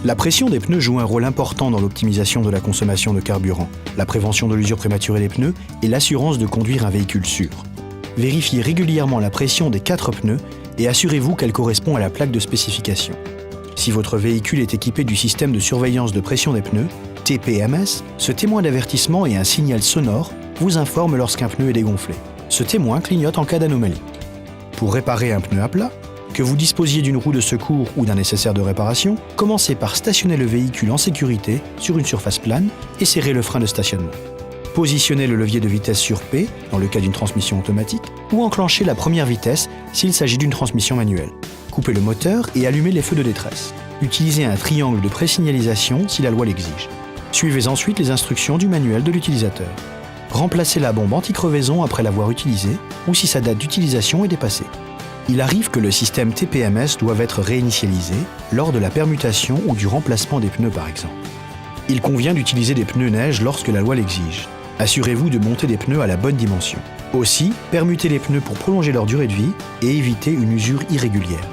La pression des pneus joue un rôle important dans l'optimisation de la consommation de carburant, la prévention de l'usure prématurée des pneus et l'assurance de conduire un véhicule sûr. Vérifiez régulièrement la pression des 4 pneus et assurez-vous qu'elle correspond à la plaque de spécification. Si votre véhicule est équipé du système de surveillance de pression des pneus, TPMS, ce témoin d'avertissement et un signal sonore vous informe lorsqu'un pneu est dégonflé. Ce témoin clignote en cas d'anomalie. Pour réparer un pneu à plat, que vous disposiez d'une roue de secours ou d'un nécessaire de réparation, commencez par stationner le véhicule en sécurité sur une surface plane et serrez le frein de stationnement. Positionnez le levier de vitesse sur P dans le cas d'une transmission automatique ou enclenchez la première vitesse s'il s'agit d'une transmission manuelle. Coupez le moteur et allumez les feux de détresse. Utilisez un triangle de présignalisation si la loi l'exige. Suivez ensuite les instructions du manuel de l'utilisateur. Remplacez la bombe anti-crevaison après l'avoir utilisée ou si sa date d'utilisation est dépassée. Il arrive que le système TPMS doive être réinitialisé lors de la permutation ou du remplacement des pneus par exemple. Il convient d'utiliser des pneus neige lorsque la loi l'exige. Assurez-vous de monter des pneus à la bonne dimension. Aussi, permutez les pneus pour prolonger leur durée de vie et éviter une usure irrégulière.